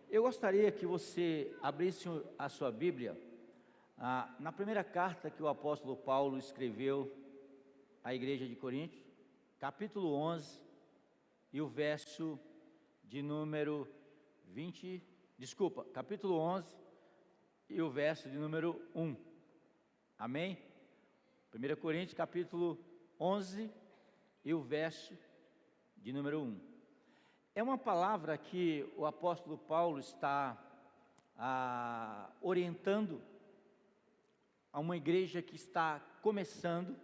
Eu gostaria que você abrisse a sua Bíblia na primeira carta que o apóstolo Paulo escreveu à igreja de Corinto, capítulo 11, e o verso de número capítulo 11 e o verso de número 1. Amém? 1 Coríntios, capítulo 11 e o verso de número 1. É uma palavra que o apóstolo Paulo está orientando a uma igreja que está começando,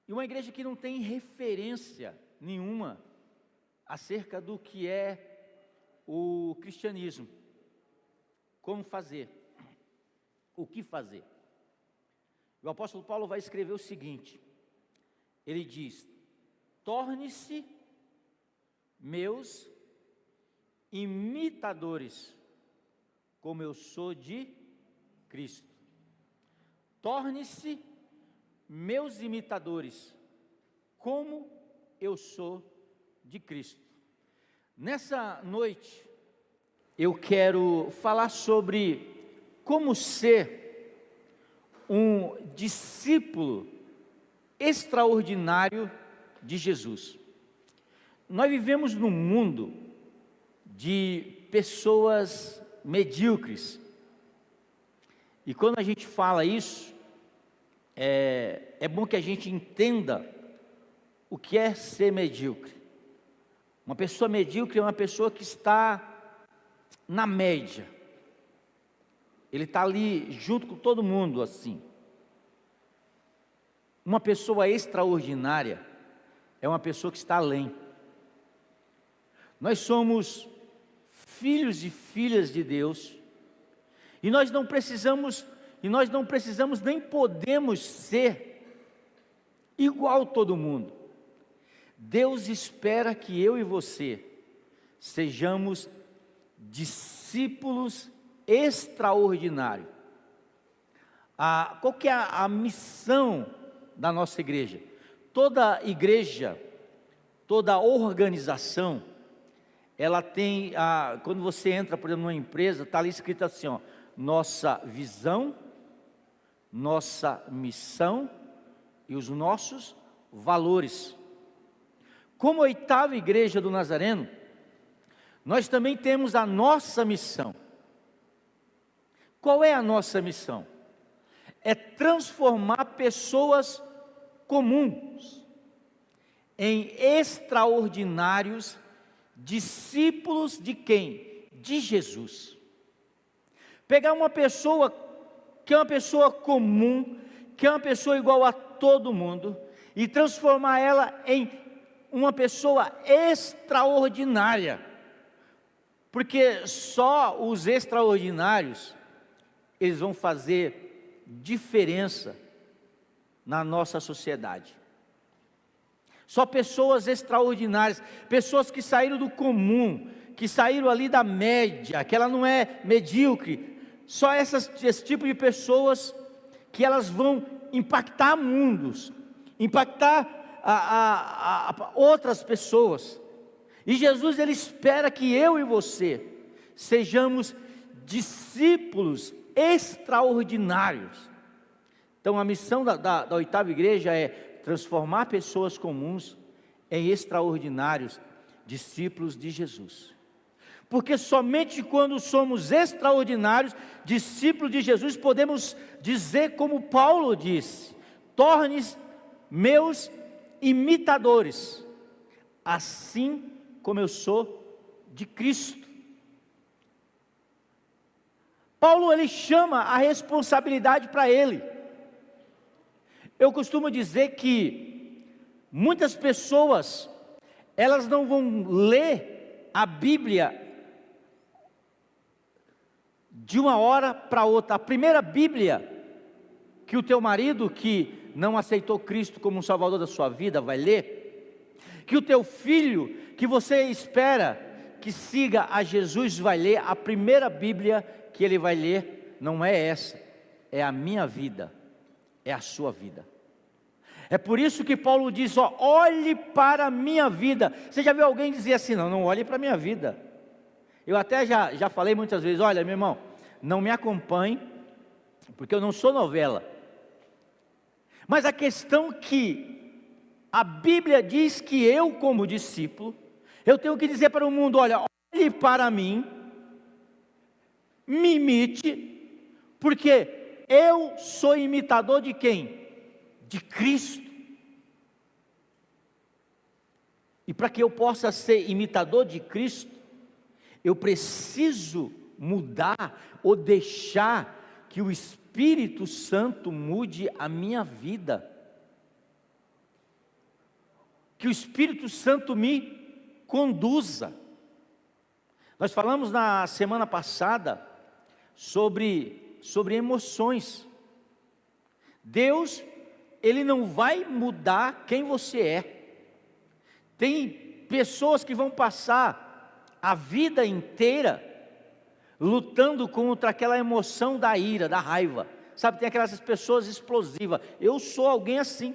e uma igreja que não tem referência nenhuma acerca do que é o cristianismo, como fazer, o que fazer. O apóstolo Paulo vai escrever o seguinte, ele diz: torne-se meus imitadores, como eu sou de Cristo. Torne-se meus imitadores, como eu sou de Cristo. Nessa noite, eu quero falar sobre como ser um discípulo extraordinário de Jesus. Nós vivemos num mundo de pessoas medíocres, e quando a gente fala isso, é bom que a gente entenda o que é ser medíocre. Uma pessoa medíocre é uma pessoa que está na média, ele está ali junto com todo mundo assim. Uma pessoa extraordinária é uma pessoa que está além. Nós somos filhos e filhas de Deus, e nós não precisamos nem podemos ser igual a todo mundo. Deus espera que eu e você sejamos discípulos extraordinários. Qual que é a missão da nossa igreja? Toda igreja, toda organização, ela tem, quando você entra, por exemplo, numa empresa, está ali escrito assim, ó, nossa visão, nossa missão e os nossos valores. Como a 8ª igreja do Nazareno, nós também temos a nossa missão. Qual é a nossa missão? É transformar pessoas comuns em extraordinários discípulos de quem? De Jesus. Pegar uma pessoa que é uma pessoa comum, que é uma pessoa igual a todo mundo, e transformar ela em uma pessoa extraordinária, porque só os extraordinários, eles vão fazer diferença na nossa sociedade. Só pessoas extraordinárias, pessoas que saíram do comum, que saíram ali da média, que ela não é medíocre. Só esse tipo de pessoas que elas vão impactar mundos, impactar outras pessoas. E Jesus, ele espera que eu e você sejamos discípulos extraordinários. Então a missão da 8ª igreja é transformar pessoas comuns em extraordinários discípulos de Jesus. Porque somente quando somos extraordinários discípulos de Jesus, podemos dizer como Paulo disse: torne-se meus imitadores, assim como eu sou de Cristo. Paulo, ele chama a responsabilidade para ele. Eu costumo dizer que muitas pessoas, elas não vão ler a Bíblia de uma hora para outra. A primeira Bíblia que o teu marido, que não aceitou Cristo como um salvador da sua vida, vai ler, que o teu filho, que você espera que siga a Jesus, vai ler, a primeira Bíblia que ele vai ler não é essa, é a minha vida, é a sua vida. É por isso que Paulo diz, ó, olhe para a minha vida. Você já viu alguém dizer assim, não olhe para a minha vida? Eu até já falei muitas vezes, olha meu irmão, não me acompanhe, porque eu não sou novela. Mas a questão que a Bíblia diz que eu como discípulo, eu tenho que dizer para o mundo, olha, olhe para mim, me imite, porque eu sou imitador de quem? De Cristo. E para que eu possa ser imitador de Cristo, eu preciso mudar ou deixar que o Espírito Santo mude a minha vida. Que o Espírito Santo me conduza. Nós falamos na semana passada sobre emoções. Deus, Ele não vai mudar quem você é. Tem pessoas que vão passar a vida inteira lutando contra aquela emoção da ira, da raiva. Sabe, tem aquelas pessoas explosivas. Eu sou alguém assim.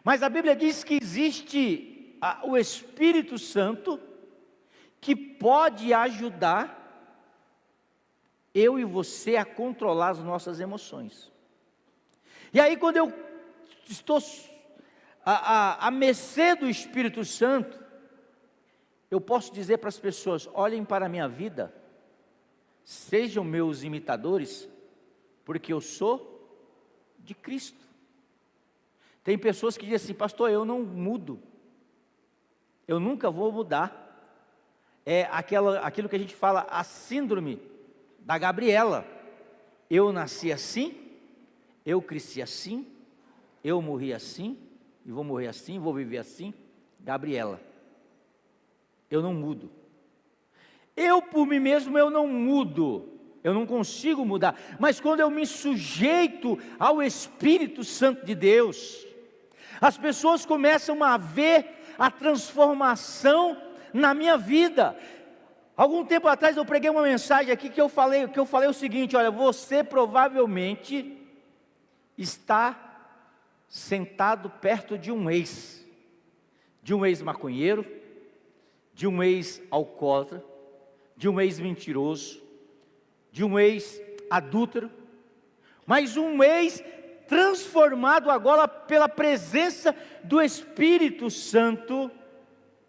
Mas a Bíblia diz que existe o Espírito Santo que pode ajudar eu e você a controlar as nossas emoções. E aí quando eu estou à mercê do Espírito Santo, eu posso dizer para as pessoas, olhem para a minha vida, sejam meus imitadores, porque eu sou de Cristo. Tem pessoas que dizem assim, pastor, eu não mudo, eu nunca vou mudar. É aquilo que a gente fala, a síndrome da Gabriela. Eu nasci assim, eu cresci assim, eu morri assim, e vou morrer assim, vou viver assim. Gabriela, eu não mudo. Eu por mim mesmo, eu não mudo, eu não consigo mudar. Mas quando eu me sujeito ao Espírito Santo de Deus, as pessoas começam a ver a transformação na minha vida. Algum tempo atrás eu preguei uma mensagem aqui que eu falei o seguinte, olha, você provavelmente está sentado perto de um ex-maconheiro, de um ex-alcoólatra, de um ex-mentiroso, de um ex-adúltero, mas um ex-transformado agora pela presença do Espírito Santo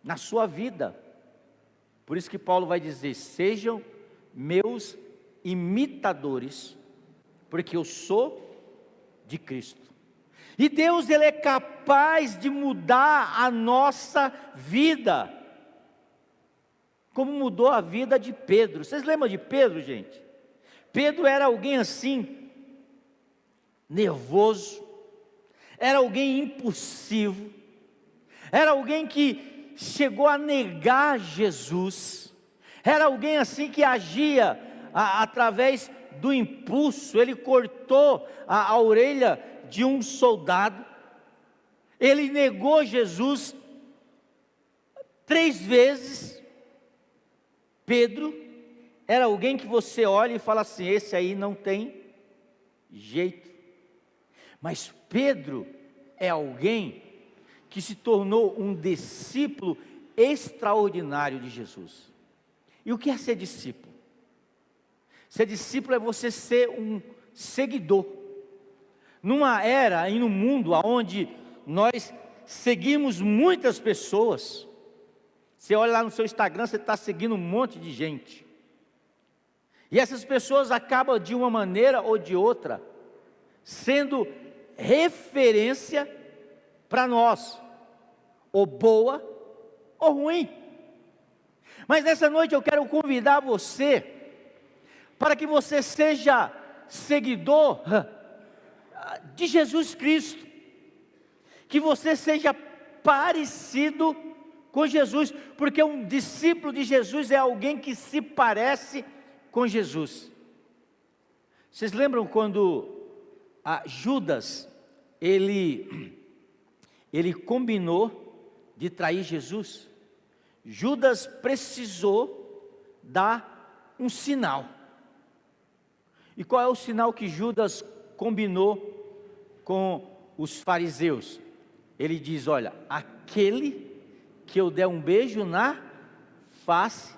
na sua vida. Por isso que Paulo vai dizer, sejam meus imitadores, porque eu sou de Cristo. E Deus, Ele é capaz de mudar a nossa vida, como mudou a vida de Pedro. Vocês lembram de Pedro, gente? Pedro era alguém assim, nervoso, era alguém impulsivo, era alguém que chegou a negar Jesus, era alguém assim que agia através do impulso. Ele cortou a orelha de um soldado, ele negou Jesus 3 vezes. Pedro era alguém que você olha e fala assim, esse aí não tem jeito. Mas Pedro é alguém que se tornou um discípulo extraordinário de Jesus. E o que é ser discípulo? Ser discípulo é você ser um seguidor. Numa era e num mundo onde nós seguimos muitas pessoas, você olha lá no seu Instagram, você está seguindo um monte de gente, e essas pessoas acabam de uma maneira ou de outra, sendo referência para nós, ou boa ou ruim. Mas nessa noite eu quero convidar você, para que você seja seguidor de Jesus Cristo, que você seja parecido com Jesus, porque um discípulo de Jesus é alguém que se parece com Jesus. Vocês lembram quando Judas, ele combinou de trair Jesus? Judas precisou dar um sinal, E qual é o sinal que Judas combinou com os fariseus? Ele diz: olha, aquele que eu der um beijo na face,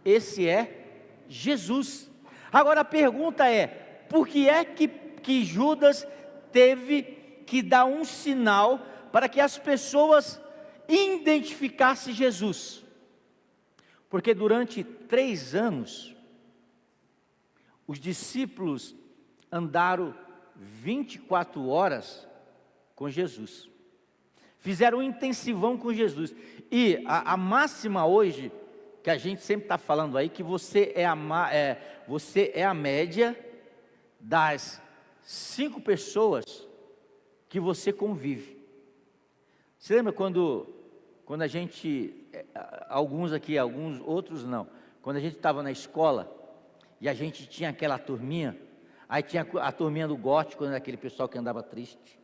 esse é Jesus. Agora a pergunta é: por que é que Judas teve que dar um sinal para que as pessoas identificassem Jesus? Porque durante 3 anos, os discípulos andaram 24 horas com Jesus, fizeram um intensivão com Jesus. E a máxima hoje, que a gente sempre está falando aí, que você é a média das 5 pessoas que você convive. Você lembra quando a gente, alguns aqui, alguns outros não, quando a gente estava na escola, e a gente tinha aquela turminha, aí tinha a turminha do gótico, aquele pessoal que andava triste,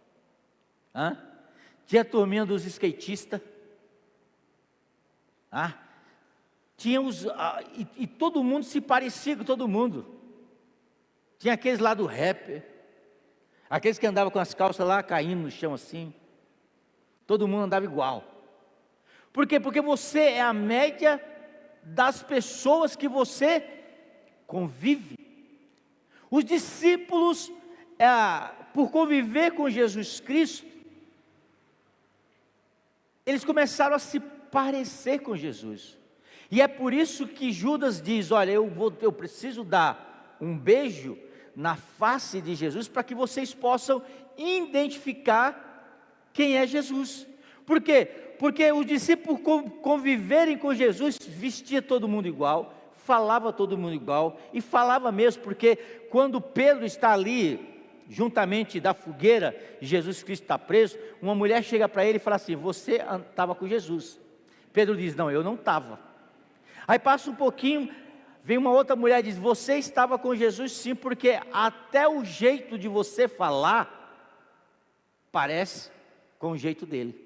tinha a turminha dos skatistas, tinha e todo mundo se parecia com todo mundo. Tinha aqueles lá do rap, aqueles que andavam com as calças lá caindo no chão assim, todo mundo andava igual. Por quê? Porque você é a média das pessoas que você convive. Os discípulos, por conviver com Jesus Cristo, eles começaram a se parecer com Jesus. E é por isso que Judas diz: olha, eu preciso dar um beijo na face de Jesus, para que vocês possam identificar quem é Jesus. Por quê? Porque os discípulos conviverem com Jesus, vestia todo mundo igual, falava todo mundo igual, e falava mesmo, porque quando Pedro está ali, juntamente da fogueira, Jesus Cristo está preso, uma mulher chega para ele e fala assim: você estava com Jesus? Pedro diz: não, eu não estava. Aí passa um pouquinho, vem uma outra mulher e diz: você estava com Jesus sim, porque até o jeito de você falar, parece com o jeito dele.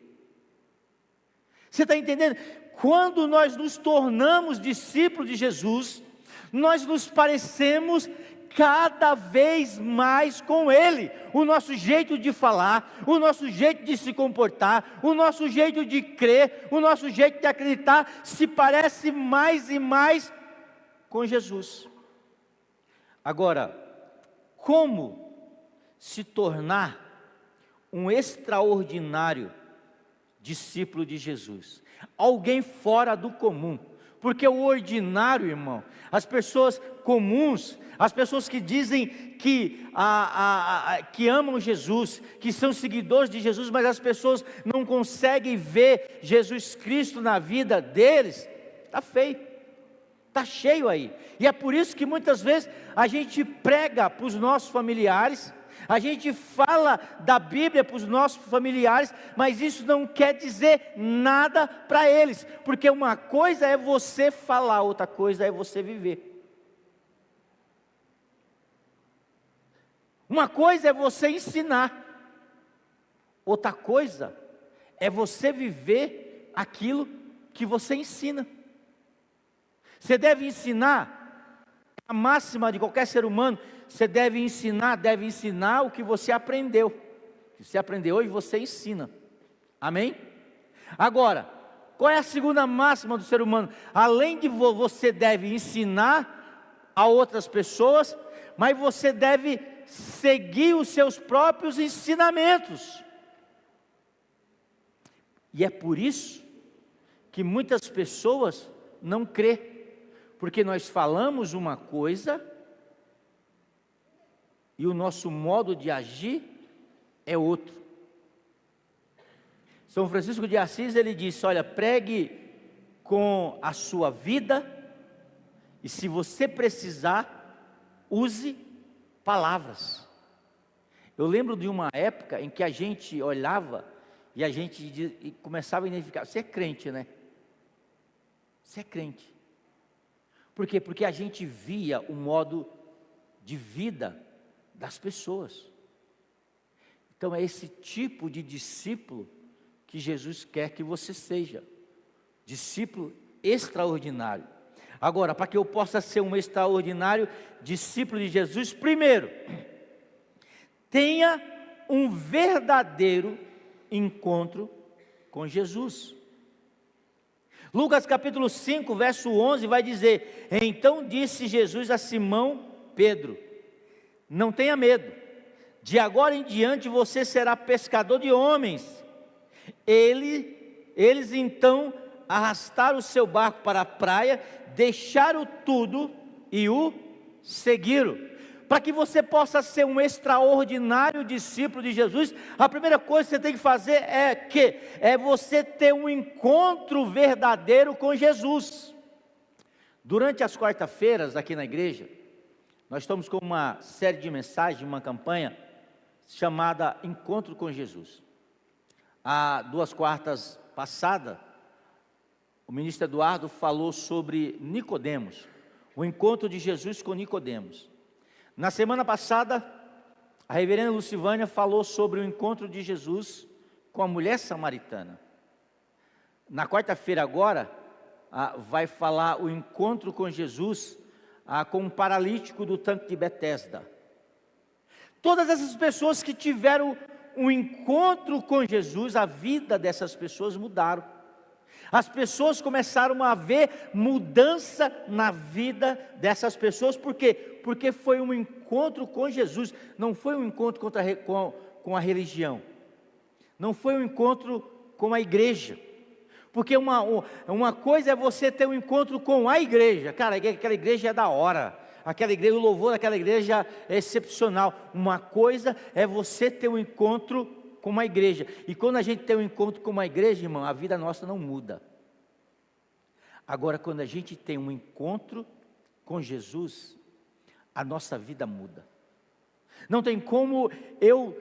Você está entendendo? Quando nós nos tornamos discípulos de Jesus, nós nos parecemos cada vez mais com Ele. O nosso jeito de falar, o nosso jeito de se comportar, o nosso jeito de crer, o nosso jeito de acreditar, se parece mais e mais com Jesus. Agora, como se tornar um extraordinário discípulo de Jesus? Alguém fora do comum. Porque o ordinário, irmão, as pessoas comuns, as pessoas que dizem que amam Jesus, que são seguidores de Jesus, mas as pessoas não conseguem ver Jesus Cristo na vida deles, está feio, está cheio aí. E é por isso que muitas vezes a gente prega para os nossos familiares, a gente fala da Bíblia para os nossos familiares, mas isso não quer dizer nada para eles, porque uma coisa é você falar, outra coisa é você viver. Uma coisa é você ensinar, outra coisa é você viver aquilo que você ensina. Você deve ensinar, a máxima de qualquer ser humano, você deve ensinar o que você aprendeu. Você aprendeu e você ensina. Amém? Agora, qual é a segunda máxima do ser humano? Além de você deve ensinar a outras pessoas, mas você deve seguir os seus próprios ensinamentos. E é por isso que muitas pessoas não crê, porque nós falamos uma coisa e o nosso modo de agir é outro. São Francisco de Assis, ele disse: olha, pregue com a sua vida, e se você precisar, use palavras. Eu lembro de uma época em que a gente olhava e a gente começava a identificar: você é crente, né? Você é crente. Por quê? Porque a gente via o modo de vida das pessoas. Então é esse tipo de discípulo que Jesus quer que você seja, discípulo extraordinário. Agora, para que eu possa ser um extraordinário discípulo de Jesus, primeiro, tenha um verdadeiro encontro com Jesus. Lucas capítulo 5, verso 11 vai dizer: então disse Jesus a Simão Pedro: não tenha medo, de agora em diante você será pescador de homens. Eles então arrastaram o seu barco para a praia, deixaram tudo e o seguiram. Para que você possa ser um extraordinário discípulo de Jesus, a primeira coisa que você tem que fazer é você ter um encontro verdadeiro com Jesus. Durante as quarta-feiras aqui na igreja, nós estamos com uma série de mensagens, uma campanha chamada Encontro com Jesus. Há 2 quartas passadas, o ministro Eduardo falou sobre Nicodemos, o encontro de Jesus com Nicodemos. Na semana passada, a reverenda Lucivânia falou sobre o encontro de Jesus com a mulher samaritana. Na quarta-feira agora, vai falar o encontro com Jesus com um paralítico do tanque de Betesda. Todas essas pessoas que tiveram um encontro com Jesus, a vida dessas pessoas mudaram. As pessoas começaram a ver mudança na vida dessas pessoas. Por quê? Porque foi um encontro com Jesus, não foi um encontro com a religião, não foi um encontro com a igreja. Porque uma coisa é você ter um encontro com a igreja, cara, aquela igreja é da hora, aquela igreja, o louvor daquela igreja é excepcional. Uma coisa é você ter um encontro com uma igreja, e quando a gente tem um encontro com uma igreja, irmão, a vida nossa não muda. Agora, quando a gente tem um encontro com Jesus, a nossa vida muda. Não tem como eu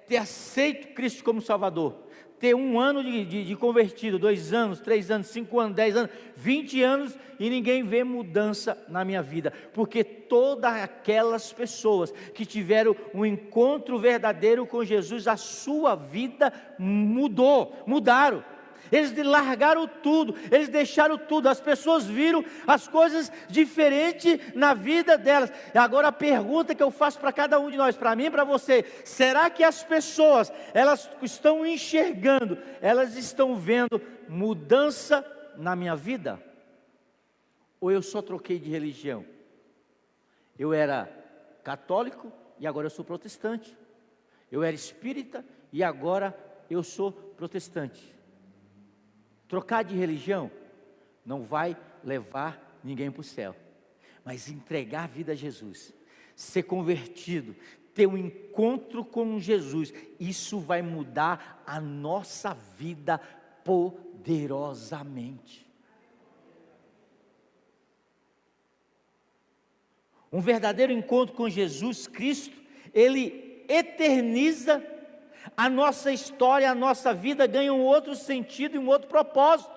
ter aceito Cristo como Salvador, ter 1 ano de convertido, 2 anos, 3 anos, 5 anos, 10 anos, 20 anos, e ninguém vê mudança na minha vida, porque todas aquelas pessoas que tiveram um encontro verdadeiro com Jesus, a sua vida mudaram. Eles largaram tudo, eles deixaram tudo, as pessoas viram as coisas diferentes na vida delas. E agora a pergunta que eu faço para cada um de nós, para mim e para você: será que as pessoas, elas estão enxergando, elas estão vendo mudança na minha vida? Ou eu só troquei de religião? Eu era católico e agora eu sou protestante. Eu era espírita e agora eu sou protestante. Trocar de religião não vai levar ninguém para o céu, mas entregar a vida a Jesus, ser convertido, ter um encontro com Jesus, isso vai mudar a nossa vida poderosamente. Um verdadeiro encontro com Jesus Cristo, ele eterniza a nossa história, a nossa vida ganha um outro sentido e um outro propósito.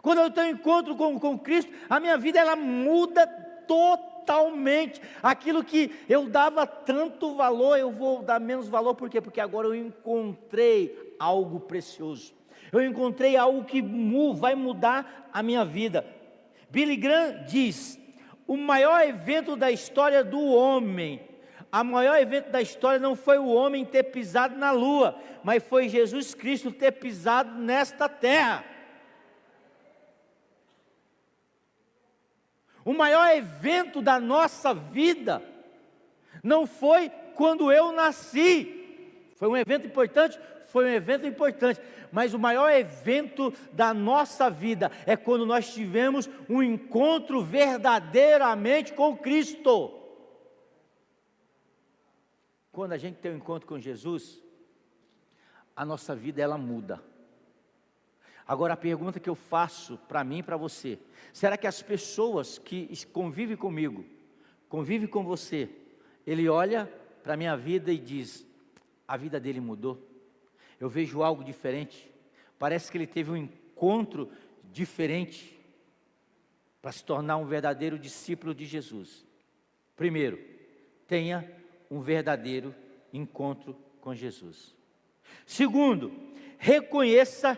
Quando eu tenho encontro com Cristo, a minha vida ela muda totalmente. Aquilo que eu dava tanto valor, eu vou dar menos valor. Por quê? Porque agora eu encontrei algo precioso. Eu encontrei algo que vai mudar a minha vida. Billy Graham diz: o maior evento da história do homem, o maior evento da história não foi o homem ter pisado na lua, mas foi Jesus Cristo ter pisado nesta terra. O maior evento da nossa vida não foi quando eu nasci. Foi um evento importante? Foi um evento importante, mas o maior evento da nossa vida é quando nós tivemos um encontro verdadeiramente com Cristo. Quando a gente tem um encontro com Jesus, a nossa vida ela muda. Agora a pergunta que eu faço para mim e para você: será que as pessoas que convivem comigo, convivem com você, ele olha para a minha vida e diz: a vida dele mudou, eu vejo algo diferente, parece que ele teve um encontro diferente para se tornar um verdadeiro discípulo de Jesus? Primeiro, tenha um verdadeiro encontro com Jesus. Segundo, reconheça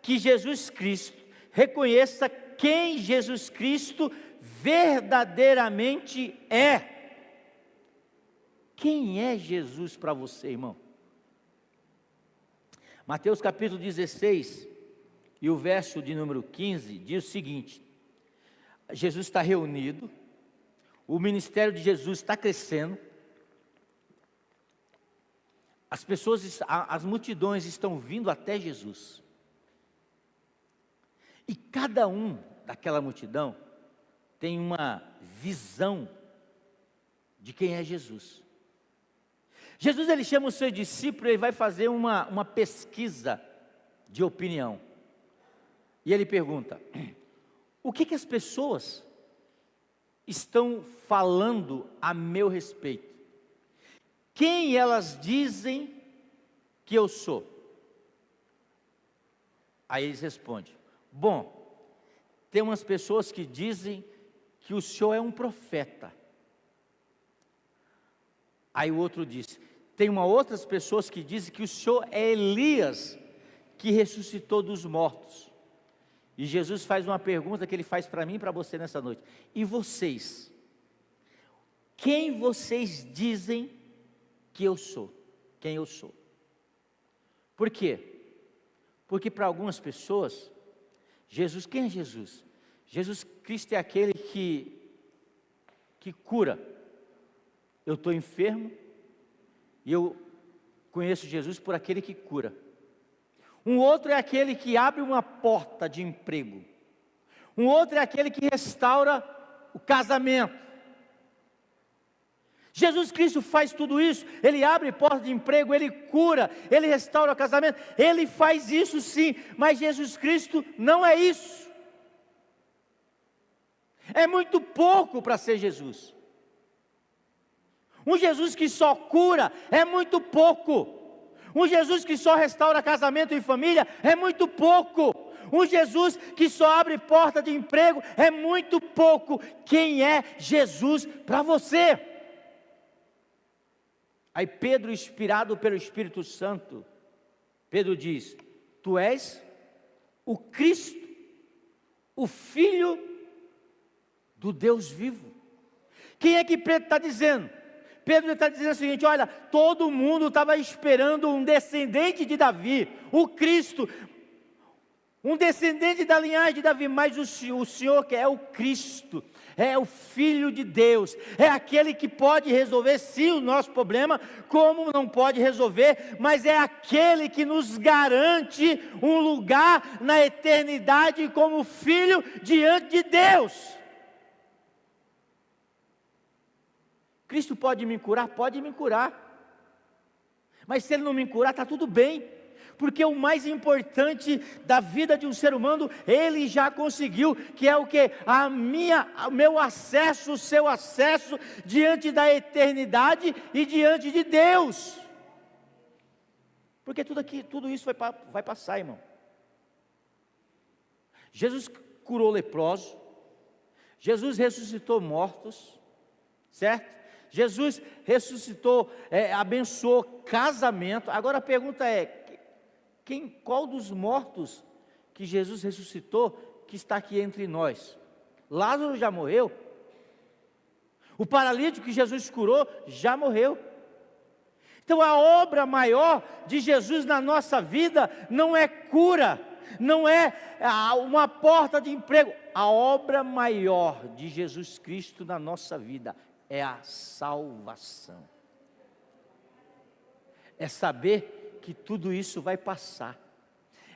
que Jesus Cristo, reconheça quem Jesus Cristo verdadeiramente é. Quem é Jesus para você, irmão? Mateus capítulo 16 e o verso de número 15 diz o seguinte: Jesus está reunido, o ministério de Jesus está crescendo, as pessoas, as multidões estão vindo até Jesus, e cada um daquela multidão tem uma visão de quem é Jesus. Jesus, ele chama o seu discípulo, ele vai fazer uma pesquisa de opinião, e ele pergunta: o que as pessoas estão falando a meu respeito? Quem elas dizem que eu sou? Aí eles respondem: bom, tem umas pessoas que dizem que o senhor é um profeta. Aí o outro disse: tem outras pessoas que dizem que o senhor é Elias, que ressuscitou dos mortos. E Jesus faz uma pergunta que ele faz para mim e para você nessa noite: e vocês? Quem vocês dizem que eu sou? Quem eu sou? Por quê? Porque para algumas pessoas, Jesus, quem é Jesus? Jesus Cristo é aquele que cura. Eu estou enfermo e eu conheço Jesus por aquele que cura. Um outro é aquele que abre uma porta de emprego. Um outro é aquele que restaura o casamento. Jesus Cristo faz tudo isso. Ele abre porta de emprego, ele cura, ele restaura o casamento. Ele faz isso sim, mas Jesus Cristo não é isso. É muito pouco para ser Jesus. Um Jesus que só cura é muito pouco. Um Jesus que só restaura casamento e família é muito pouco. Um Jesus que só abre porta de emprego é muito pouco. Quem é Jesus para você? Aí Pedro, inspirado pelo Espírito Santo, Pedro diz: tu és o Cristo, o Filho do Deus vivo. Quem é que Pedro está dizendo? Pedro está dizendo o seguinte: olha, todo mundo estava esperando um descendente de Davi, o Cristo, um descendente da linhagem de Davi, mas o Senhor que é o Cristo, é o Filho de Deus, é aquele que pode resolver sim o nosso problema, como não pode resolver, mas é aquele que nos garante um lugar na eternidade como filho diante de Deus. Cristo pode me curar? Pode me curar, mas se Ele não me curar, está tudo bem, porque o mais importante da vida de um ser humano, Ele já conseguiu, que é o que? O meu acesso, o seu acesso, diante da eternidade e diante de Deus, porque tudo isso vai passar, irmão. Jesus curou leprosos, Jesus ressuscitou mortos, certo? Jesus ressuscitou, abençoou casamento. Agora a pergunta é: qual dos mortos que Jesus ressuscitou que está aqui entre nós? Lázaro já morreu. O paralítico que Jesus curou já morreu. Então a obra maior de Jesus na nossa vida não é cura, não é uma porta de emprego. A obra maior de Jesus Cristo na nossa vida é a salvação. É saber que tudo isso vai passar.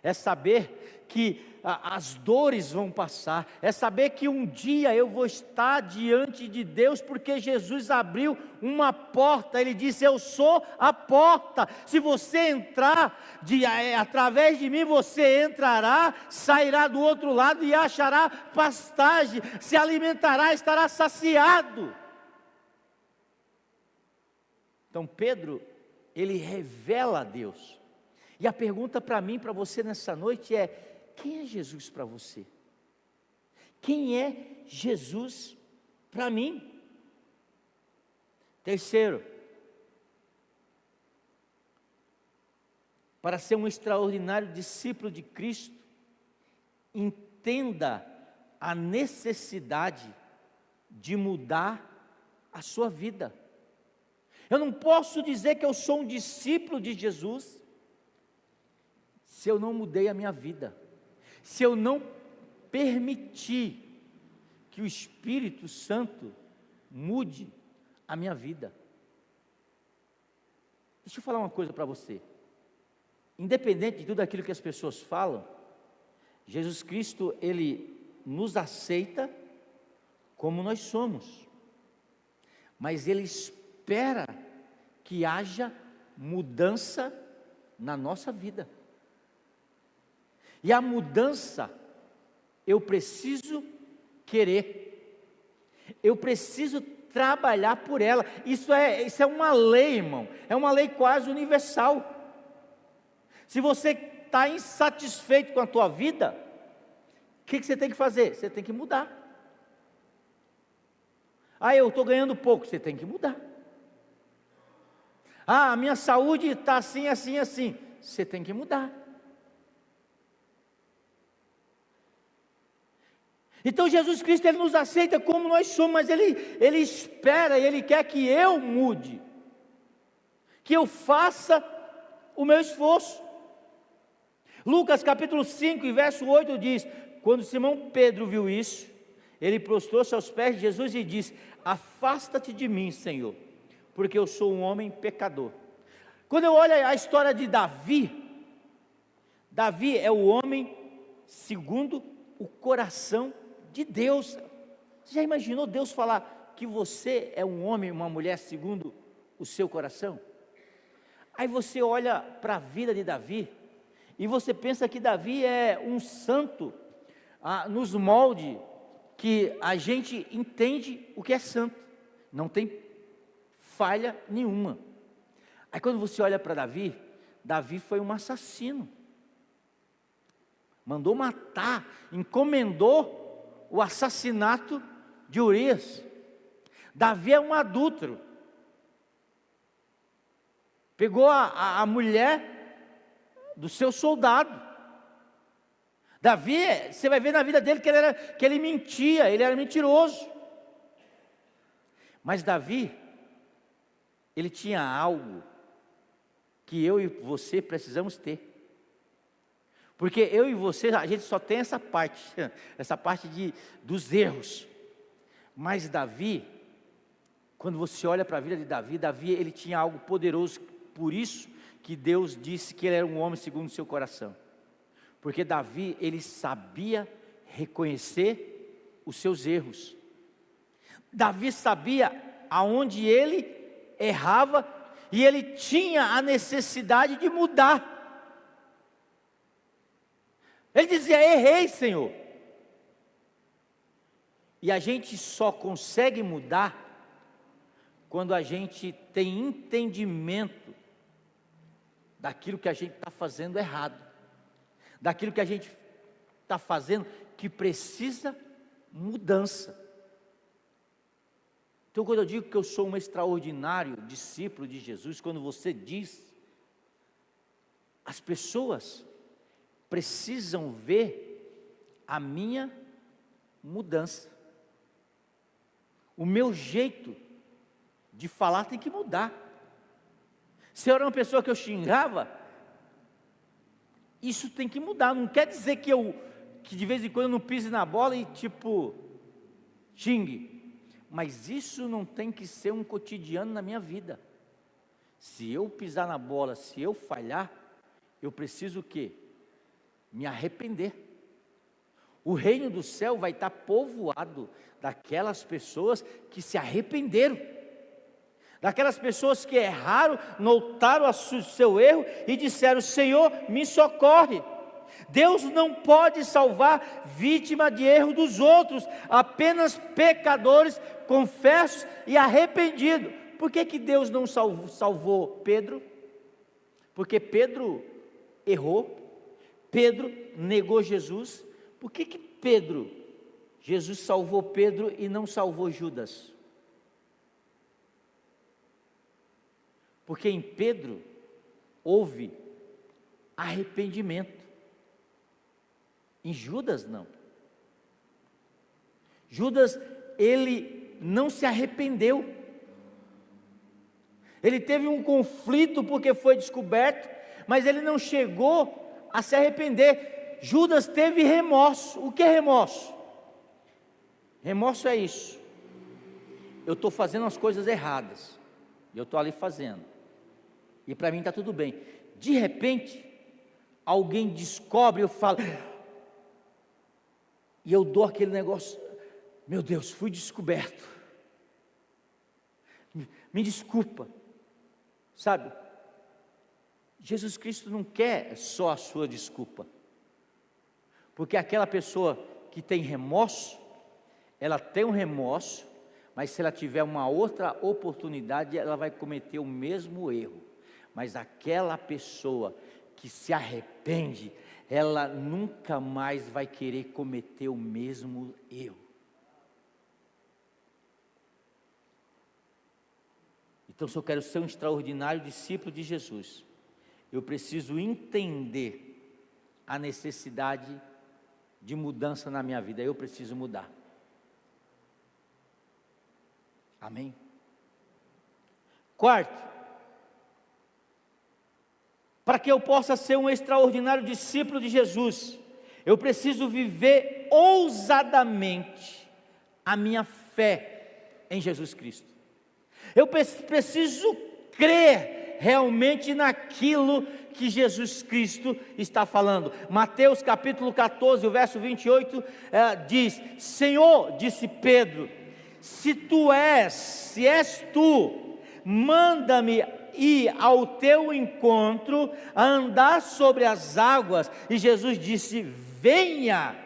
É saber que as dores vão passar. É saber que um dia eu vou estar diante de Deus, porque Jesus abriu uma porta. Ele disse: eu sou a porta. Se você entrar, através de mim você entrará, sairá do outro lado e achará pastagem, se alimentará, estará saciado. Então Pedro, ele revela a Deus. E a pergunta para mim, para você nessa noite é: quem é Jesus para você? Quem é Jesus para mim? Terceiro, para ser um extraordinário discípulo de Cristo, entenda a necessidade de mudar a sua vida. Eu não posso dizer que eu sou um discípulo de Jesus se eu não mudei a minha vida, se eu não permitir que o Espírito Santo mude a minha vida. Deixa eu falar uma coisa para você. Independente de tudo aquilo que as pessoas falam, Jesus Cristo, Ele nos aceita como nós somos, mas Ele espera que haja mudança na nossa vida. E a mudança, eu preciso querer, eu preciso trabalhar por ela. Isso é uma lei, irmão, é uma lei quase universal. Se você está insatisfeito com a tua vida, o que você tem que fazer? Você tem que mudar. Ah, eu estou ganhando pouco, você tem que mudar. Ah, a minha saúde está assim, assim, assim, você tem que mudar. Então Jesus Cristo, Ele nos aceita como nós somos, mas Ele espera, Ele quer que eu mude, que eu faça o meu esforço. Lucas capítulo 5 e verso 8 diz: quando Simão Pedro viu isso, ele prostrou-se aos pés de Jesus e disse: afasta-te de mim, Senhor, porque eu sou um homem pecador. Quando eu olho a história de Davi, Davi é o homem segundo o coração de Deus. Você já imaginou Deus falar que você é um homem e uma mulher segundo o seu coração? Aí você olha para a vida de Davi, e você pensa que Davi é um santo, nos moldes que a gente entende o que é santo, não tem falha nenhuma. Aí quando você olha para Davi, Davi foi um assassino, mandou matar, encomendou o assassinato de Urias. Davi é um adúltero, pegou a mulher do seu soldado. Davi, você vai ver na vida dele que ele mentia, ele era mentiroso. Mas Davi, ele tinha algo que eu e você precisamos ter. Porque eu e você, a gente só tem essa parte dos erros. Mas Davi, quando você olha para a vida de Davi, Davi ele tinha algo poderoso, por isso que Deus disse que ele era um homem segundo o seu coração. Porque Davi, ele sabia reconhecer os seus erros. Davi sabia aonde ele errava e ele tinha a necessidade de mudar. Ele dizia: errei, Senhor. E a gente só consegue mudar quando a gente tem entendimento daquilo que a gente está fazendo errado, daquilo que a gente está fazendo que precisa mudança. Então, quando eu digo que eu sou um extraordinário discípulo de Jesus, quando você diz, as pessoas precisam ver a minha mudança. O meu jeito de falar tem que mudar. Se eu era uma pessoa que eu xingava, isso tem que mudar. Não quer dizer que de vez em quando eu não pise na bola e xingue. Mas isso não tem que ser um cotidiano na minha vida. Se eu pisar na bola, se eu falhar, eu preciso o quê? Me arrepender. O reino do céu vai estar povoado daquelas pessoas que se arrependeram, daquelas pessoas que erraram, notaram o seu erro e disseram: Senhor, me socorre. Deus não pode salvar vítima de erro dos outros, apenas pecadores confessos e arrependidos. Por que Deus não salvou Pedro? Porque Pedro errou, Pedro negou Jesus. Por que Jesus salvou Pedro e não salvou Judas? Porque em Pedro houve arrependimento, em Judas não. Judas, ele não se arrependeu. Ele teve um conflito porque foi descoberto, mas ele não chegou a se arrepender. Judas teve remorso. O que é remorso? Remorso é isso: eu estou fazendo as coisas erradas, e eu estou ali fazendo, e para mim está tudo bem. De repente, alguém descobre, eu falo, e eu dou aquele negócio, meu Deus, fui descoberto, me desculpa, sabe? Jesus Cristo não quer só a sua desculpa, porque aquela pessoa que tem remorso, ela tem um remorso, mas se ela tiver uma outra oportunidade, ela vai cometer o mesmo erro. Mas aquela pessoa que se arrepende, ela nunca mais vai querer cometer o mesmo erro. Então, se eu quero ser um extraordinário discípulo de Jesus, eu preciso entender a necessidade de mudança na minha vida. Eu preciso mudar. Amém? Quarto, para que eu possa ser um extraordinário discípulo de Jesus, eu preciso viver ousadamente a minha fé em Jesus Cristo. Eu preciso crer realmente naquilo que Jesus Cristo está falando. Mateus capítulo 14, o verso 28, diz: Senhor, disse Pedro, se és tu, manda-me ir ao teu encontro, a andar sobre as águas. E Jesus disse: venha.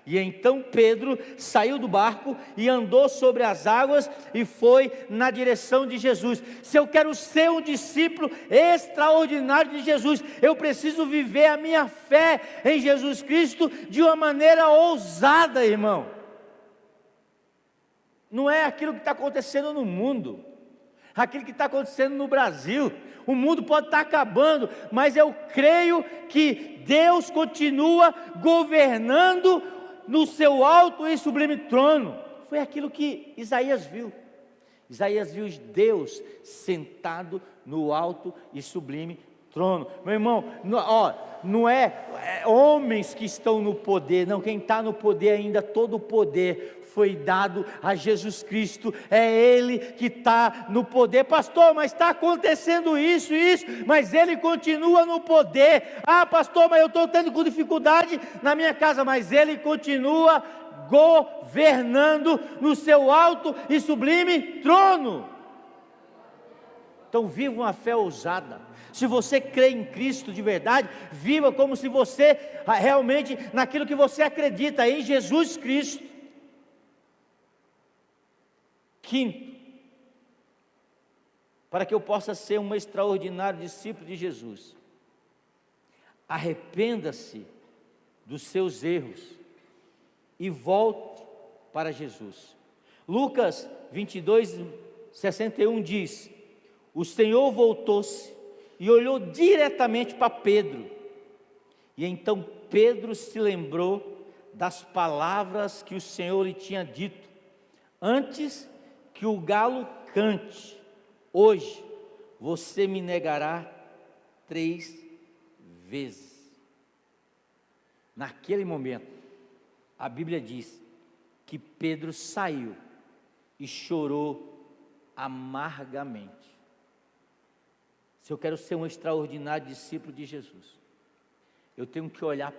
E então Pedro saiu do barco e andou sobre as águas e foi na direção de Jesus. Se eu quero ser um discípulo extraordinário de Jesus, eu preciso viver a minha fé em Jesus Cristo de uma maneira ousada, irmão. Não é aquilo que está acontecendo no mundo, aquilo que está acontecendo no Brasil. O mundo pode estar acabando, mas eu creio que Deus continua governando no seu alto e sublime trono. Foi aquilo que Isaías viu. Isaías viu Deus sentado no alto e sublime trono. Meu irmão, não é homens que estão no poder, não. Quem está no poder ainda, todo o poder foi dado a Jesus Cristo, é Ele que está no poder. Pastor, mas está acontecendo isso, mas Ele continua no poder. Ah, pastor, mas eu estou tendo dificuldade na minha casa, mas Ele continua governando no seu alto e sublime trono. Então viva uma fé ousada. Se você crê em Cristo de verdade, viva como se você realmente, naquilo que você acredita, em Jesus Cristo. Quinto, para que eu possa ser um extraordinário discípulo de Jesus, arrependa-se dos seus erros e volte para Jesus. Lucas 22, 61 diz: o Senhor voltou-se e olhou diretamente para Pedro, e então Pedro se lembrou das palavras que o Senhor lhe tinha dito: antes que o galo cante, hoje você me negará 3 vezes. Naquele momento, a Bíblia diz que Pedro saiu e chorou amargamente. Se eu quero ser um extraordinário discípulo de Jesus, eu tenho que olhar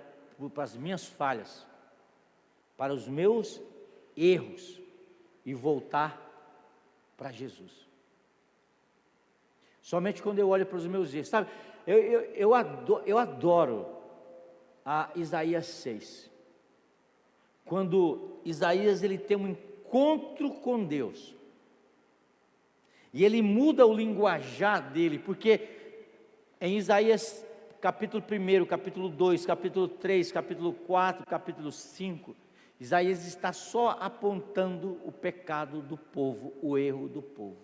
para as minhas falhas, para os meus erros e voltar para Jesus. Somente quando eu olho para os meus erros, sabe, eu adoro a Isaías 6, quando Isaías ele tem um encontro com Deus, e ele muda o linguajar dele, porque em Isaías capítulo 1, capítulo 2, capítulo 3, capítulo 4, capítulo 5, Isaías está só apontando o pecado do povo, o erro do povo.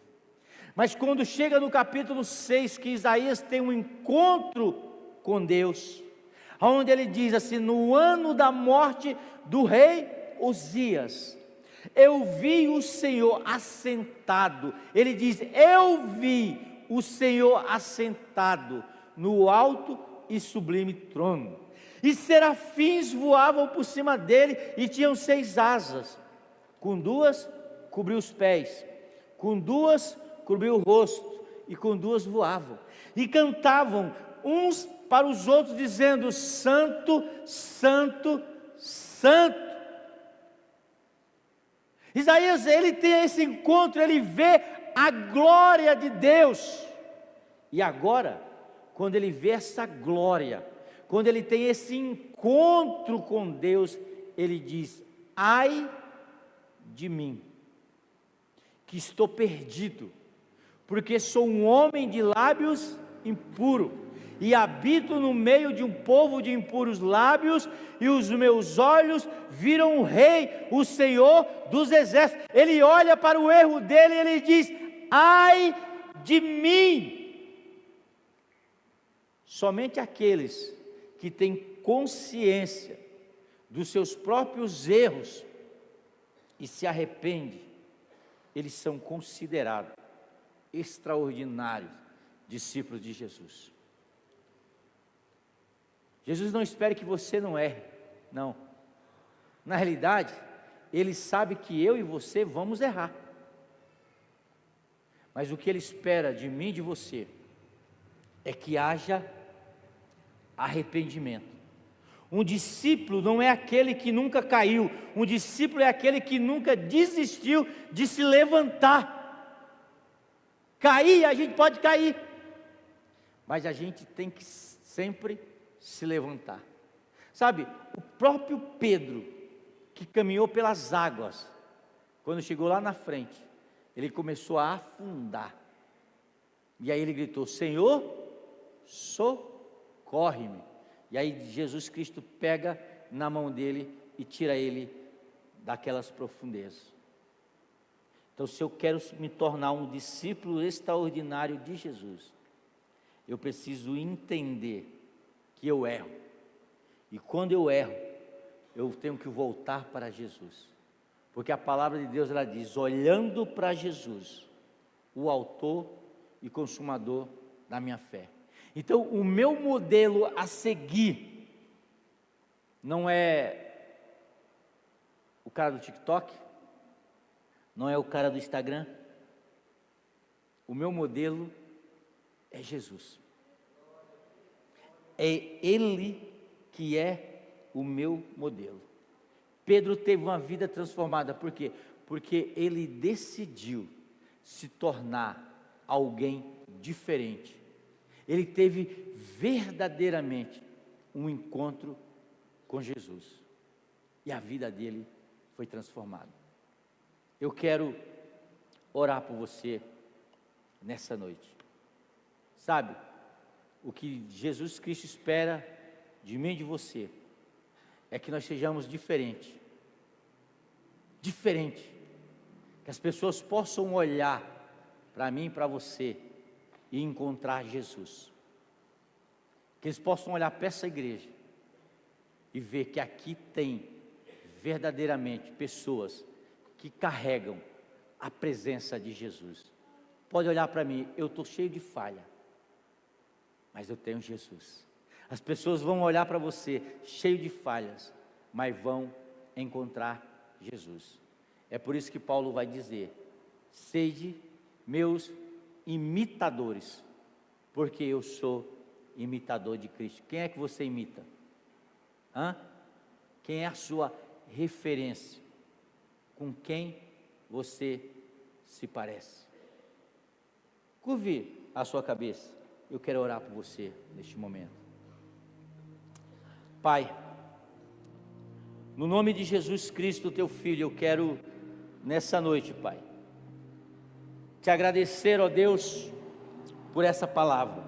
Mas quando chega no capítulo 6, que Isaías tem um encontro com Deus, onde ele diz assim: no ano da morte do rei Uzias, Eu vi o Senhor assentado. Ele diz: eu vi o Senhor assentado no alto e sublime trono. E serafins voavam por cima dele e tinham 6 asas. Com 2 cobriu os pés, com 2 cobriu o rosto, e com 2 voavam. E cantavam uns para os outros, dizendo: Santo, Santo, Santo. Isaías, ele tem esse encontro, ele vê a glória de Deus. E agora, quando ele vê essa glória, quando ele tem esse encontro com Deus, ele diz: ai de mim, que estou perdido, porque sou um homem de lábios impuros, e habito no meio de um povo de impuros lábios, e os meus olhos viram o Rei, o Senhor dos exércitos. Ele olha para o erro dele e ele diz: ai de mim. Somente aqueles que têm consciência dos seus próprios erros e se arrependem, eles são considerados extraordinários discípulos de Jesus. Jesus não espera que você não erre, não. Na realidade, Ele sabe que eu e você vamos errar. Mas o que Ele espera de mim e de você é que haja arrependimento. Um discípulo não é aquele que nunca caiu, um discípulo é aquele que nunca desistiu de se levantar. Cair, a gente pode cair, mas a gente tem que sempre se levantar. Sabe, o próprio Pedro, que caminhou pelas águas, quando chegou lá na frente, ele começou a afundar, e aí ele gritou: Senhor, socorre-me. E aí Jesus Cristo pega na mão dele e tira ele daquelas profundezas. Então, se eu quero me tornar um discípulo extraordinário de Jesus, eu preciso entender que eu erro, e quando eu erro, eu tenho que voltar para Jesus, porque a palavra de Deus, ela diz: olhando para Jesus, o autor e consumador da minha fé. Então, o meu modelo a seguir não é o cara do TikTok, não é o cara do Instagram. O meu modelo é Jesus. É Ele que é o meu modelo. Pedro teve uma vida transformada, por quê? Porque ele decidiu se tornar alguém diferente. Ele teve verdadeiramente um encontro com Jesus, e a vida dele foi transformada. Eu quero orar por você nessa noite. Sabe, o que Jesus Cristo espera de mim e de você é que nós sejamos diferentes, que as pessoas possam olhar para mim e para você e encontrar Jesus, que eles possam olhar para essa igreja e ver que aqui tem verdadeiramente pessoas que carregam a presença de Jesus. Pode olhar para mim, eu estou cheio de falha, mas eu tenho Jesus. As pessoas vão olhar para você cheio de falhas, mas vão encontrar Jesus. É por isso que Paulo vai dizer: sede meus imitadores, porque eu sou imitador de Cristo. Quem é que você imita? Quem é a sua referência? Com quem você se parece? Curve a sua cabeça, eu quero orar por você neste momento. Pai, no nome de Jesus Cristo, teu Filho, eu quero nessa noite, Pai, te agradecer, ó Deus, por essa palavra.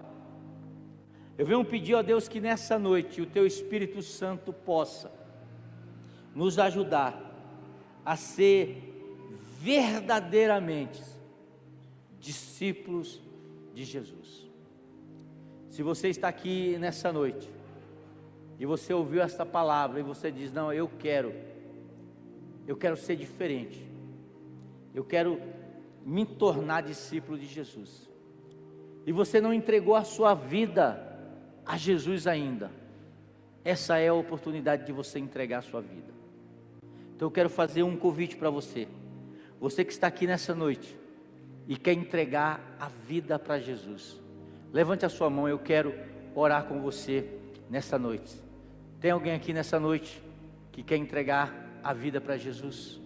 Eu venho pedir, ó Deus, que nessa noite o teu Espírito Santo possa nos ajudar a ser verdadeiramente discípulos de Jesus. Se você está aqui nessa noite e você ouviu esta palavra e você diz: não, eu quero eu quero ser diferente, eu quero me tornar discípulo de Jesus, e você não entregou a sua vida a Jesus ainda, essa é a oportunidade de você entregar a sua vida. Então eu quero fazer um convite para você, você que está aqui nessa noite, e quer entregar a vida para Jesus, levante a sua mão, eu quero orar com você nessa noite. Tem alguém aqui nessa noite que quer entregar a vida para Jesus,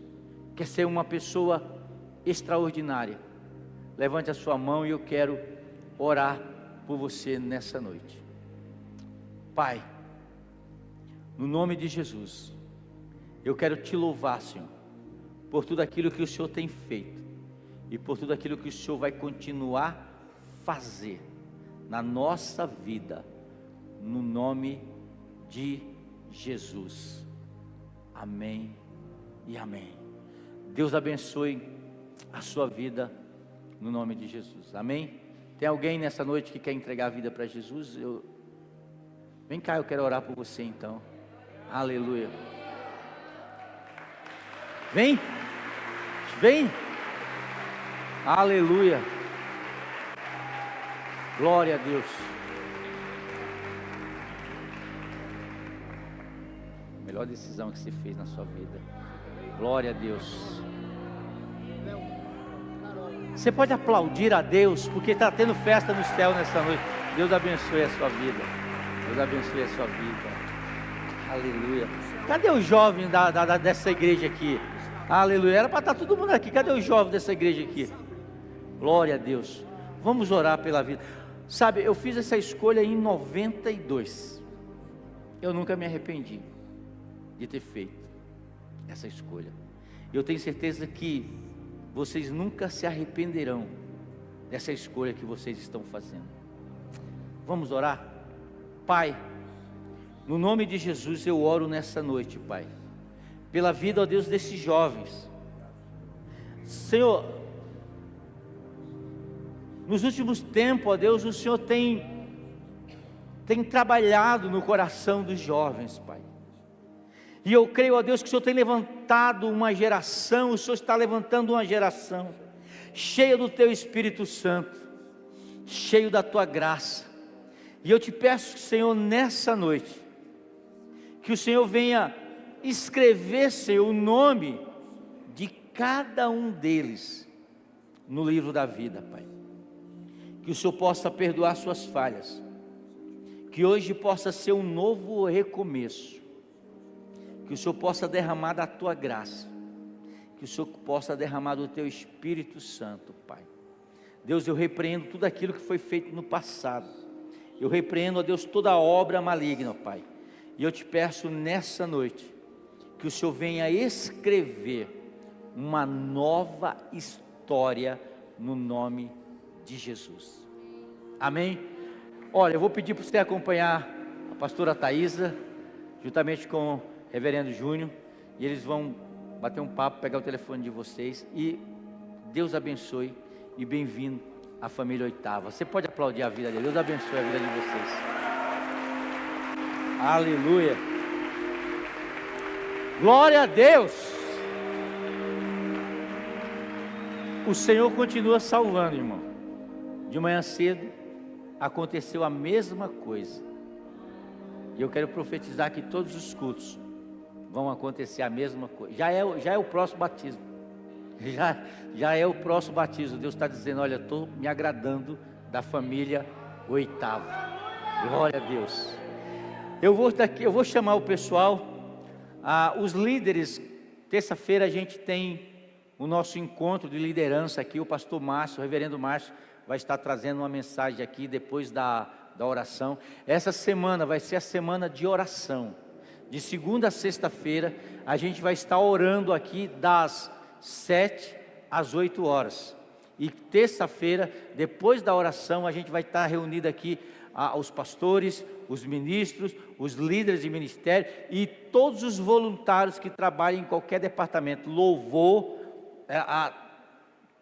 quer ser uma pessoa extraordinária? Levante a sua mão e eu quero orar por você nessa noite. Pai, no nome de Jesus, eu quero te louvar, Senhor, por tudo aquilo que o Senhor tem feito e por tudo aquilo que o Senhor vai continuar fazer na nossa vida, no nome de Jesus. Amém e amém. Deus abençoe a sua vida no nome de Jesus. Amém? Tem alguém nessa noite que quer entregar a vida para Jesus? Vem cá, eu quero orar por você então. Aleluia. Vem. Aleluia. Glória a Deus. Melhor decisão que você fez na sua vida. Glória a Deus. Você pode aplaudir a Deus, porque está tendo festa no céu nessa noite. Deus abençoe a sua vida. Deus abençoe a sua vida. Aleluia. Cadê o jovem dessa igreja aqui? Aleluia. Era para estar todo mundo aqui. Cadê o jovem dessa igreja aqui? Glória a Deus. Vamos orar pela vida. Sabe, eu fiz essa escolha em 92. Eu nunca me arrependi de ter feito essa escolha. Eu tenho certeza que vocês nunca se arrependerão dessa escolha que vocês estão fazendo. Vamos orar? Pai, no nome de Jesus eu oro nessa noite, Pai, pela vida, ó Deus, desses jovens. Senhor, nos últimos tempos, ó Deus, o Senhor tem trabalhado no coração dos jovens, Pai. E eu creio, ó Deus, que o Senhor tem levantado uma geração, o Senhor está levantando uma geração cheia do Teu Espírito Santo, cheio da Tua graça. E eu te peço, Senhor, nessa noite, que o Senhor venha escrever, Senhor, o nome de cada um deles no livro da vida, Pai. Que o Senhor possa perdoar suas falhas, que hoje possa ser um novo recomeço, que o Senhor possa derramar da Tua graça, que o Senhor possa derramar do Teu Espírito Santo, Pai. Deus, eu repreendo tudo aquilo que foi feito no passado, eu repreendo, ó Deus, toda obra maligna, Pai, e eu te peço nessa noite, que o Senhor venha escrever uma nova história no nome de Jesus, amém? Olha, eu vou pedir para você acompanhar a pastora Thaisa, juntamente com o reverendo Júnior, e eles vão bater um papo, pegar o telefone de vocês, e Deus abençoe, e bem-vindo à família Oitava. Você pode aplaudir a vida dele. Deus abençoe a vida de vocês. Aleluia. Glória a Deus. O Senhor continua salvando, irmão. De manhã cedo aconteceu a mesma coisa, e eu quero profetizar que todos os cultos vão acontecer a mesma coisa. Já é o próximo batismo. Já é o próximo batismo. Deus está dizendo: olha, estou me agradando da família Oitava. Glória a Deus. Eu vou chamar o pessoal, os líderes. Terça-feira a gente tem o nosso encontro de liderança aqui. O pastor Márcio, o reverendo Márcio, vai estar trazendo uma mensagem aqui depois da oração. Essa semana vai ser a semana de oração. De segunda a sexta-feira, a gente vai estar orando aqui das 7 às 8 horas. E terça-feira, depois da oração, a gente vai estar reunido aqui, os pastores, os ministros, os líderes de ministério e todos os voluntários que trabalham em qualquer departamento, louvor,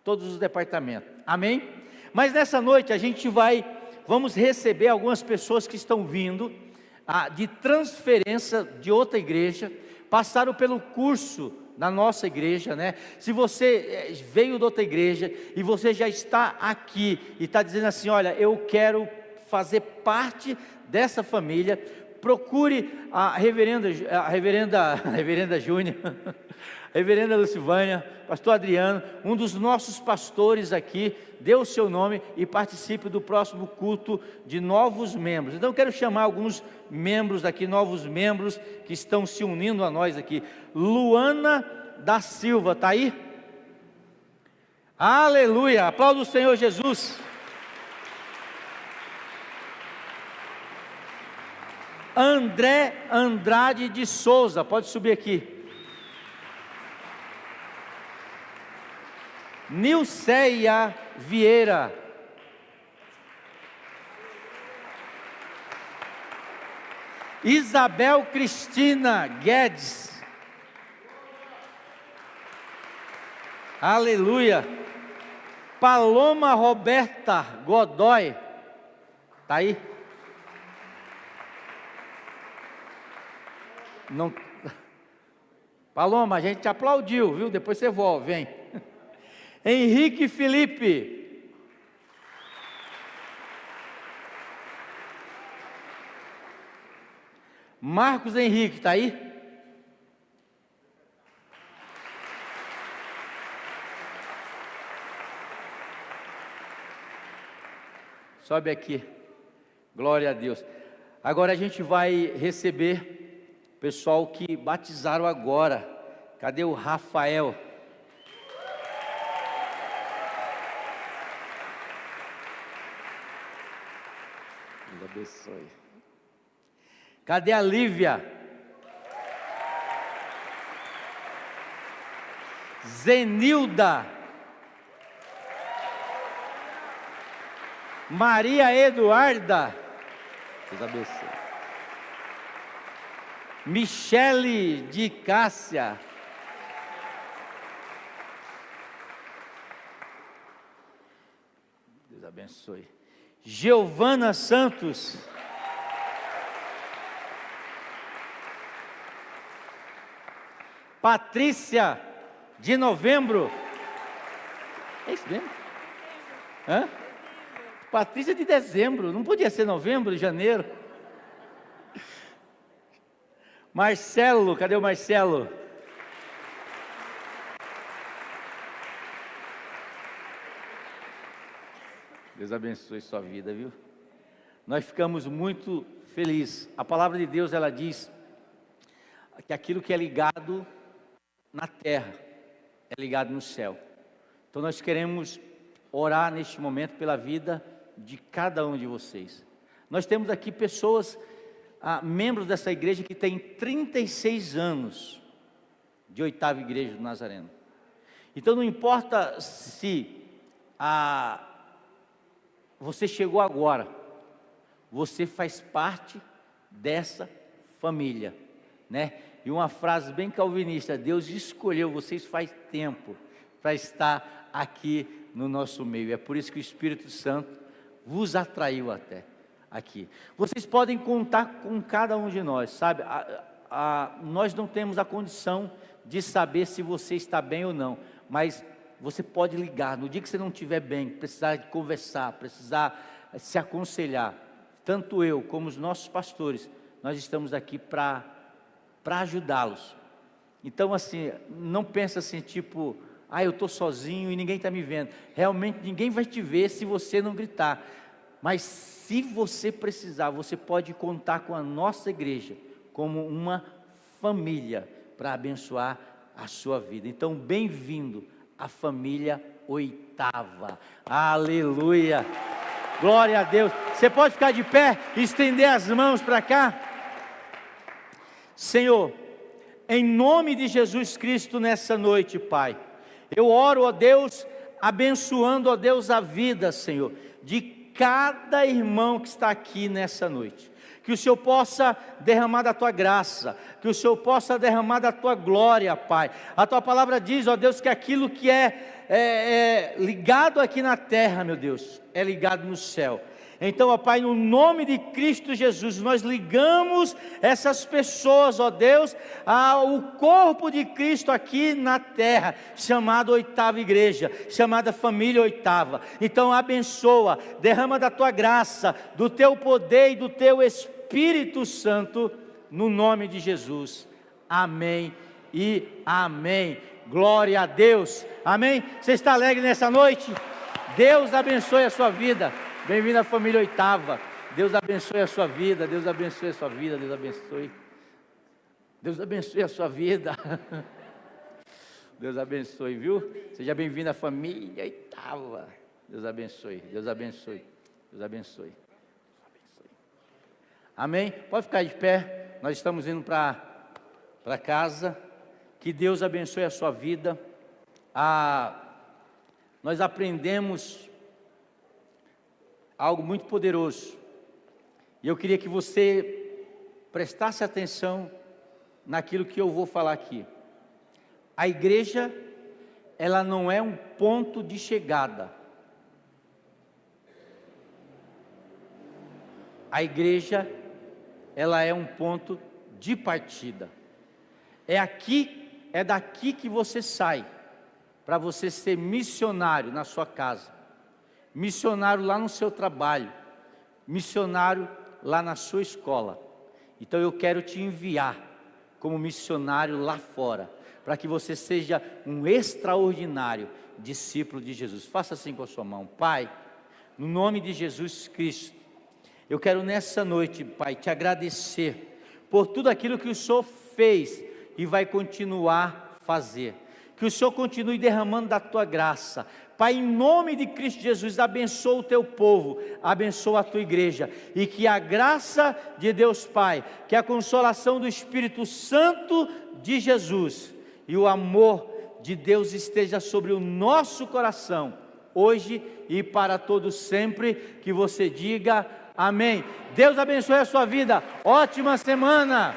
todos os departamentos, amém? Mas nessa noite vamos receber algumas pessoas que estão vindo de transferência de outra igreja, passaram pelo curso na nossa igreja, né? Se você veio de outra igreja e você já está aqui e está dizendo assim, olha, eu quero fazer parte dessa família, procure a reverenda Júnior, a reverenda Lucivânia, pastor Adriano, um dos nossos pastores aqui, dê o seu nome e participe do próximo culto de novos membros. Então eu quero chamar alguns membros aqui, novos membros que estão se unindo a nós aqui. Luana da Silva, está aí? Aleluia, aplauda o Senhor Jesus. André Andrade de Souza, pode subir aqui. Nilceia Vieira. Isabel Cristina Guedes. Aleluia. Paloma Roberta Godoy. Está aí? Não. Paloma, a gente te aplaudiu, viu? Depois você volta, vem. Henrique Felipe. Marcos Henrique, está aí? Sobe aqui. Glória a Deus. Agora a gente vai receber o pessoal que batizaram agora. Cadê o Rafael? Deus abençoe. Cadê a Lívia? Zenilda. Maria Eduarda. Deus abençoe. Michele de Cássia. Deus abençoe. Giovana Santos. Patrícia de Novembro. É isso mesmo? Hã? Patrícia de Dezembro. Não podia ser novembro, janeiro. Marcelo, cadê o Marcelo? Deus abençoe sua vida, viu? Nós ficamos muito felizes. A palavra de Deus, ela diz que aquilo que é ligado na terra é ligado no céu. Então nós queremos orar neste momento pela vida de cada um de vocês. Nós temos aqui pessoas, membros dessa igreja que tem 36 anos de oitava igreja do Nazareno. Então não importa se você chegou agora, você faz parte dessa família, né? E uma frase bem calvinista: Deus escolheu vocês faz tempo para estar aqui no nosso meio. É por isso que o Espírito Santo vos atraiu até aqui. Vocês podem contar com cada um de nós, sabe? Nós não temos a condição de saber se você está bem ou não, mas você pode ligar no dia que você não estiver bem, precisar de conversar, precisar se aconselhar. Tanto eu como os nossos pastores, nós estamos aqui para ajudá-los. Então assim, não pensa assim tipo, eu estou sozinho e ninguém está me vendo. Realmente ninguém vai te ver se você não gritar. Mas se você precisar, você pode contar com a nossa igreja como uma família para abençoar a sua vida. Então bem-vindo à família oitava. Aleluia, glória a Deus. Você pode ficar de pé e estender as mãos para cá. Senhor, em nome de Jesus Cristo nessa noite, Pai, eu oro, ó Deus, abençoando, ó Deus, a vida, Senhor, de cada irmão que está aqui nessa noite. Que o Senhor possa derramar da Tua graça, que o Senhor possa derramar da Tua glória, Pai. A Tua palavra diz, ó Deus, que aquilo que é ligado aqui na terra, meu Deus, é ligado no céu. Então, ó Pai, no nome de Cristo Jesus, nós ligamos essas pessoas, ó Deus, ao corpo de Cristo aqui na terra, chamada Oitava Igreja, chamada Família Oitava. Então abençoa, derrama da tua graça, do teu poder e do teu Espírito Santo, no nome de Jesus. Amém e amém. Glória a Deus. Amém. Você está alegre nessa noite? Deus abençoe a sua vida. Bem-vindo à Família Oitava. Deus abençoe a sua vida. Deus abençoe a sua vida. Deus abençoe. Deus abençoe a sua vida. Deus abençoe, viu? Seja bem-vindo à Família Oitava. Deus abençoe. Deus abençoe. Deus abençoe. Amém? Pode ficar de pé. Nós estamos indo para casa. Que Deus abençoe a sua vida. Nós aprendemos algo muito poderoso. E eu queria que você prestasse atenção naquilo que eu vou falar aqui. A igreja, ela não é um ponto de chegada. A igreja, ela é um ponto de partida. É daqui que você sai, para você ser missionário na sua casa, missionário lá no seu trabalho, missionário lá na sua escola. Então eu quero te enviar como missionário lá fora, para que você seja um extraordinário discípulo de Jesus. Faça assim com a sua mão. Pai, no nome de Jesus Cristo, eu quero nessa noite, Pai, te agradecer por tudo aquilo que o Senhor fez e vai continuar a fazer. Que o Senhor continue derramando da tua graça. Pai, em nome de Cristo Jesus, abençoa o teu povo, abençoa a tua igreja, e que a graça de Deus Pai, que a consolação do Espírito Santo de Jesus e o amor de Deus esteja sobre o nosso coração, hoje e para todos sempre. Que você diga amém. Deus abençoe a sua vida. Ótima semana.